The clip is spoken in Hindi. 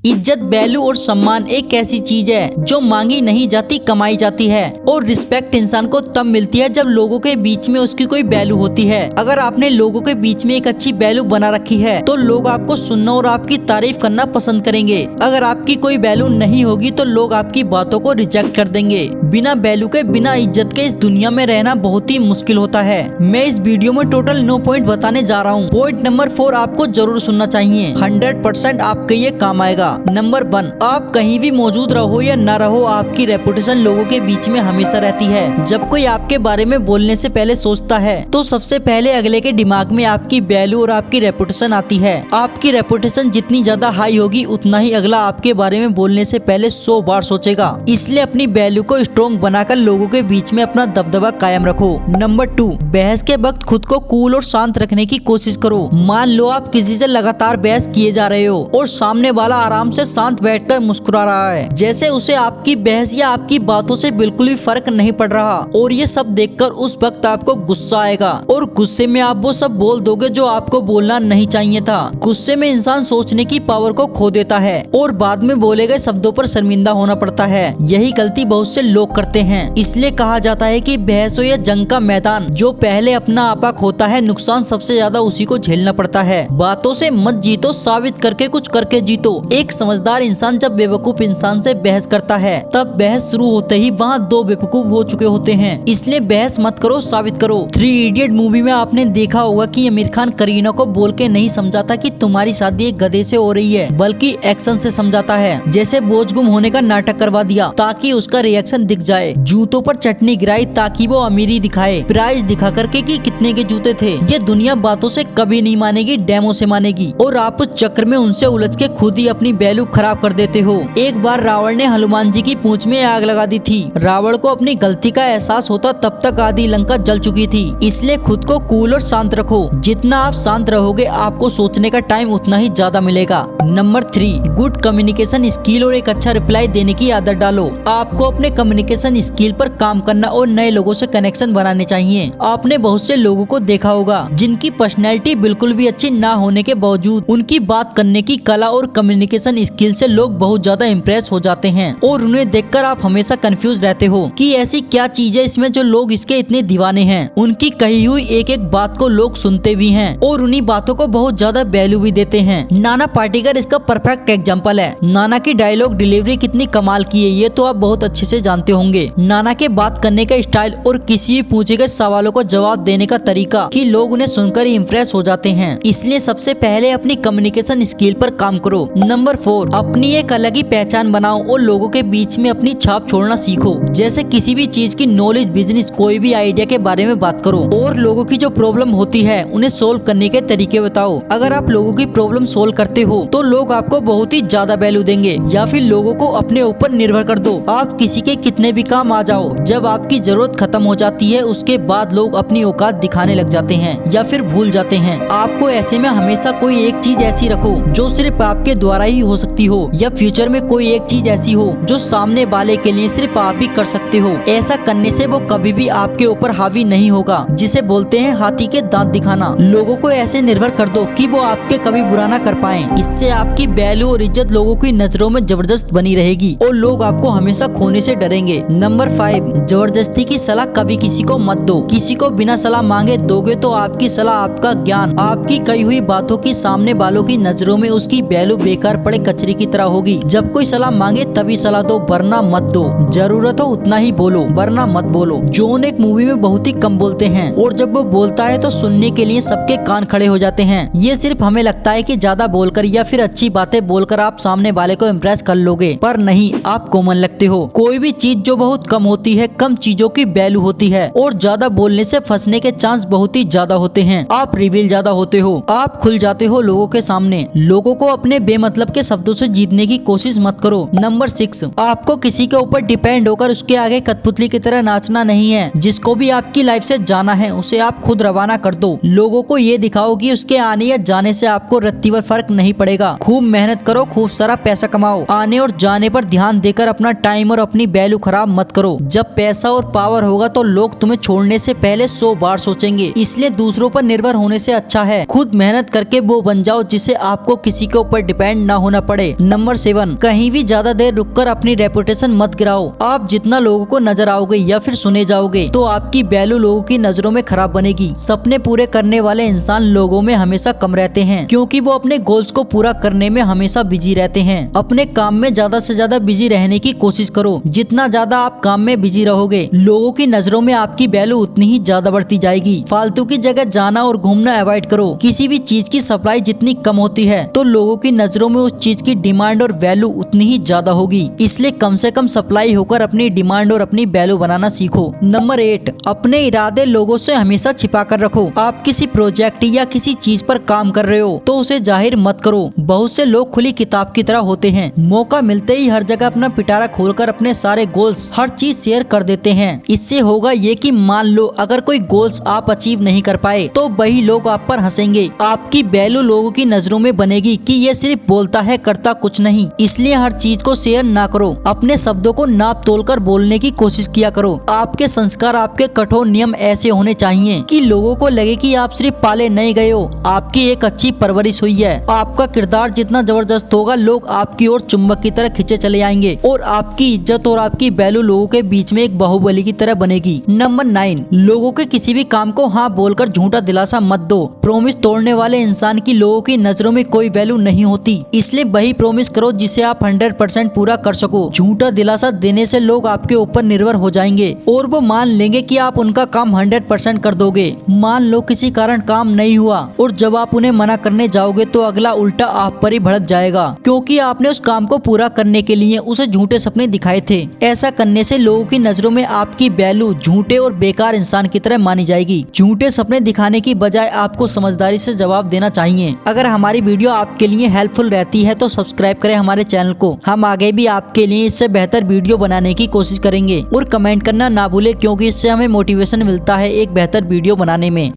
इज्जत, वैल्यू और सम्मान एक ऐसी चीज है जो मांगी नहीं जाती, कमाई जाती है। और रिस्पेक्ट इंसान को तब मिलती है जब लोगों के बीच में उसकी कोई वैल्यू होती है। अगर आपने लोगों के बीच में एक अच्छी वैल्यू बना रखी है तो लोग आपको सुनना और आपकी तारीफ करना पसंद करेंगे। अगर आपकी कोई वैल्यू नहीं होगी तो लोग आपकी बातों को रिजेक्ट कर देंगे। बिना वैल्यू के, बिना इज्जत के इस दुनिया में रहना बहुत ही मुश्किल होता है। मैं इस वीडियो में टोटल 9 पॉइंट बताने जा रहा हूँ। पॉइंट नंबर 4 आपको जरूर सुनना चाहिए, 100% आपके ये काम आएगा। नंबर 1, आप कहीं भी मौजूद रहो या न रहो, आपकी रेपुटेशन लोगों के बीच में हमेशा रहती है। जब कोई आपके बारे में बोलने से पहले सोचता है तो सबसे पहले अगले के दिमाग में आपकी वैल्यू और आपकी रेपुटेशन आती है। आपकी रेपुटेशन जितनी ज्यादा हाई होगी उतना ही अगला आपके बारे में बोलने से पहले 100 बार सोचेगा। इसलिए अपनी वैल्यू को स्ट्रॉन्ग बनाकर लोगों के बीच में अपना दबदबा कायम रखो। नंबर 2, बहस के वक्त खुद को कूल और शांत रखने की कोशिश करो। मान लो आप किसी से लगातार बहस किए जा रहे हो और सामने वाला आराम से शांत बैठकर मुस्कुरा रहा है, जैसे उसे आपकी बहस या आपकी बातों से बिल्कुल भी फर्क नहीं पड़ रहा। और ये सब देखकर उस वक्त आपको गुस्सा आएगा और गुस्से में आप वो सब बोल दोगे जो आपको बोलना नहीं चाहिए था। गुस्से में इंसान सोचने की पावर को खो देता है और बाद में बोले गए शब्दों पर शर्मिंदा होना पड़ता है। यही गलती बहुत से लोग करते हैं। इसलिए कहा जाता है कि बहस हो या जंग का मैदान, जो पहले अपना आपा खोता है, नुकसान सबसे ज्यादा उसी को झेलना पड़ता है। बातों से मत जीतो, साबित करके कुछ करके जीतो। एक समझदार इंसान जब बेवकूफ इंसान से बहस करता है तब बहस शुरू होते ही वहाँ 2 बेवकूफ हो चुके होते हैं। इसलिए बहस मत करो, साबित करो। 3 इडियट मूवी में आपने देखा होगा कि आमिर खान करीना को बोल के नहीं समझाता कि तुम्हारी शादी एक गधे से हो रही है, बल्कि एक्शन से समझाता है। जैसे बोझ गुम होने का नाटक करवा दिया ताकि उसका रिएक्शन दिख जाए, जूतों पर चटनी गिराई ताकि वो अमीरी दिखाए, प्राइस दिखा करके कि कितने के जूते थे। ये दुनिया बातों से कभी नहीं मानेगी, डेमो से मानेगी। और आप उस चक्कर में उनसे उलझ के खुद ही अपनी वैल्यू खराब कर देते हो। एक बार रावण ने हनुमान जी की पूंछ में आग लगा दी थी। रावण को अपनी गलती का एहसास होता तब तक आधी लंका जल चुकी थी। इसलिए खुद को कूल और शांत रखो। जितना आप शांत रहोगे आपको सोचने का टाइम उतना ही ज्यादा मिलेगा। नंबर 3, गुड कम्युनिकेशन स्किल और एक अच्छा रिप्लाई देने की आदत डालो। आपको अपने कम्युनिकेशन स्किल पर काम करना और नए लोगों से कनेक्शन बनाने चाहिए। आपने बहुत से लोगों को देखा होगा जिनकी पर्सनैलिटी बिल्कुल भी अच्छी ना होने के बावजूद उनकी बात करने की कला और कम्युनिकेशन स्किल से लोग बहुत ज्यादा इम्प्रेस हो जाते हैं। और उन्हें देखकर आप हमेशा कंफ्यूज रहते हो कि ऐसी क्या चीज है इसमें जो लोग इसके इतने दीवाने हैं। उनकी कही हुई एक एक बात को लोग सुनते भी हैं और उन्हीं बातों को बहुत ज्यादा वैल्यू भी देते हैं। नाना पाटेकर इसका परफेक्ट एग्जाम्पल है। नाना की डायलॉग डिलीवरी कितनी कमाल की है ये तो आप बहुत अच्छे से जानते होंगे। नाना के बात करने का स्टाइल और किसी भी पूछे गए सवालों को जवाब देने का तरीका कि लोग उन्हें सुनकर ही इम्प्रेस हो जाते हैं। इसलिए सबसे पहले अपनी कम्युनिकेशन स्किल पर काम करो। नंबर 4, अपनी एक अलग ही पहचान बनाओ और लोगों के बीच में अपनी छाप छोड़ना सीखो। जैसे किसी भी चीज की नॉलेज, बिजनेस, कोई भी आइडिया के बारे में बात करो और लोगों की जो प्रॉब्लम होती है उन्हें सोल्व करने के तरीके बताओ। अगर आप लोगों की प्रॉब्लम सोल्व करते हो तो लोग आपको बहुत ही ज्यादा वैल्यू देंगे। या फिर लोगों को अपने ऊपर निर्भर कर दो। आप किसी के कितने भी काम आ जाओ, जब आपकी जरूरत खत्म हो जाती है उसके बाद लोग अपनी औकात दिखाने लग जाते हैं या फिर भूल जाते हैं। आपको ऐसे में हमेशा कोई एक चीज ऐसी रखो जो सिर्फ आपके द्वारा ही हो सकती हो, या फ्यूचर में कोई एक चीज ऐसी हो जो सामने वाले के लिए सिर्फ आप ही कर सकते हो। ऐसा करने से वो कभी भी आपके ऊपर हावी नहीं होगा, जिसे बोलते हैं हाथी के दांत दिखाना। लोगों को ऐसे निर्भर कर दो कि वो आपके कभी बुरा ना कर पाए। इससे आपकी वैल्यू और इज्जत लोगों की नजरों में जबरदस्त बनी रहेगी और लोग आपको हमेशा खोने से डरेंगे। नंबर 5, जबरदस्ती की सलाह कभी किसी को मत दो। किसी को बिना सलाह मांगे दोगे तो आपकी सलाह, आपका ज्ञान, आपकी कही हुई बातों की सामने वालों की नजरों में उसकी वैल्यू बेकार पड़े कचरे की तरह होगी। जब कोई सलाह मांगे तभी सलाह दो, वरना मत दो। जरूरत हो उतना ही बोलो, वरना मत बोलो। जॉन एक मूवी में बहुत ही कम बोलते हैं और जब वो बोलता है तो सुनने के लिए सबके कान खड़े हो जाते हैं। ये सिर्फ हमें लगता है कि ज्यादा बोलकर या फिर अच्छी बातें बोलकर आप सामने वाले को इम्प्रेस कर लोगे, पर नहीं, आप कॉमन लगते हो। कोई भी चीज जो बहुत कम होती है, कम चीजों की वैल्यू होती है और ज्यादा बोलने से फंसने के चांस बहुत ही ज्यादा होते हैं। आप रिवील ज्यादा होते हो, आप खुल जाते हो लोगों के सामने। लोगों को अपने बेमतलब के शब्दों से जीतने की कोशिश मत करो। नंबर 6, आपको किसी के ऊपर डिपेंड होकर उसके आगे कठपुतली की तरह नाचना नहीं है। जिसको भी आपकी लाइफ से जाना है उसे आप खुद रवाना कर दो। लोगों को ये दिखाओ कि उसके आने या जाने से आपको रत्ती भर फर्क नहीं पड़ेगा। खूब मेहनत करो, खूब सारा पैसा कमाओ, आने और जाने पर ध्यान देकर अपना टाइम और अपनी वैल्यू खराब खराब मत करो। जब पैसा और पावर होगा तो लोग तुम्हें छोड़ने से पहले 100 बार सोचेंगे, इसलिए दूसरों पर निर्भर होने से अच्छा है खुद मेहनत करके वो बन जाओ जिससे आपको किसी के ऊपर डिपेंड ना होना पड़े। नंबर 7, कहीं भी ज्यादा देर रुककर अपनी रेपुटेशन मत गिराओ। आप जितना लोगों को नजर आओगे या फिर सुने जाओगे तो आपकी वैल्यू लोगों की नजरों में खराब बनेगी। सपने पूरे करने वाले इंसान लोगों में हमेशा कम रहते हैं क्योंकि वो अपने गोल्स को पूरा करने में हमेशा बिजी रहते हैं। अपने काम में ज्यादा से ज्यादा बिजी रहने की कोशिश करो। जितना ज्यादा आप काम में बिजी रहोगे लोगों की नजरों में आपकी वैल्यू उतनी ही ज्यादा बढ़ती जाएगी। फालतू की जगह जाना और घूमना अवॉइड करो। किसी भी चीज की सप्लाई जितनी कम होती है तो लोगों की नजरों में उस चीज की डिमांड और वैल्यू उतनी ही ज्यादा होगी, इसलिए कम से कम सप्लाई होकर अपनी डिमांड और अपनी वैल्यू बनाना सीखो। नंबर 8, अपने इरादे लोगों से हमेशा छिपा कर रखो। आप किसी प्रोजेक्ट या किसी चीज पर काम कर रहे हो तो उसे जाहिर मत करो। बहुत से लोग खुली किताब की तरह होते हैं, मौका मिलते ही हर जगह अपना पिटारा खोलकर अपने सारे गोल्स हर चीज शेयर कर देते हैं। इससे होगा ये कि मान लो अगर कोई गोल्स आप अचीव नहीं कर पाए तो वही लोग आप पर हंसेंगे। आपकी वैल्यू लोगों की नजरों में बनेगी कि ये सिर्फ बोलता है करता कुछ नहीं, इसलिए हर चीज को शेयर ना करो। अपने शब्दों को नाप तोल कर बोलने की कोशिश किया करो। आपके संस्कार, आपके कठोर नियम ऐसे होने चाहिए कि लोगों को लगे कि आप सिर्फ पाले नहीं गए हो, आपकी एक अच्छी परवरिश हुई है। आपका किरदार जितना जबरदस्त होगा लोग आपकी ओर चुंबक की तरह खींचे चले आएंगे और आपकी इज्जत और आपकी वैल्यू लोगों के बीच में एक बाहुबली की तरह बनेगी। नंबर 9, लोगों के किसी भी काम को हाँ बोलकर झूठा दिलासा मत दो। प्रॉमिस तोड़ने वाले इंसान की लोगों की नजरों में कोई वैल्यू नहीं होती, इसलिए वही प्रॉमिस करो जिसे आप 100% पूरा कर सको। झूठा दिलासा देने से लोग आपके ऊपर निर्भर हो जाएंगे और वो मान लेंगे कि आप उनका काम 100% कर दोगे। मान लो किसी कारण काम नहीं हुआ और जब आप उन्हें मना करने जाओगे तो अगला उल्टा आप पर ही भड़क जाएगा क्योंकि आपने उस काम को पूरा करने के लिए उसे झूठे सपने दिखाए थे। ऐसा करने से लोगों की नजरों में आपकी वैल्यू झूठे और बेकार इंसान की तरह मानी जाएगी। झूठे सपने दिखाने की बजाय आपको समझदारी से जवाब देना चाहिए। अगर हमारी वीडियो आपके लिए हेल्पफुल रहती है तो सब्सक्राइब करें हमारे चैनल को। हम आगे भी आपके लिए इससे बेहतर वीडियो बनाने की कोशिश करेंगे और कमेंट करना ना भूले क्योंकि इससे हमें मोटिवेशन मिलता है एक बेहतर वीडियो बनाने में।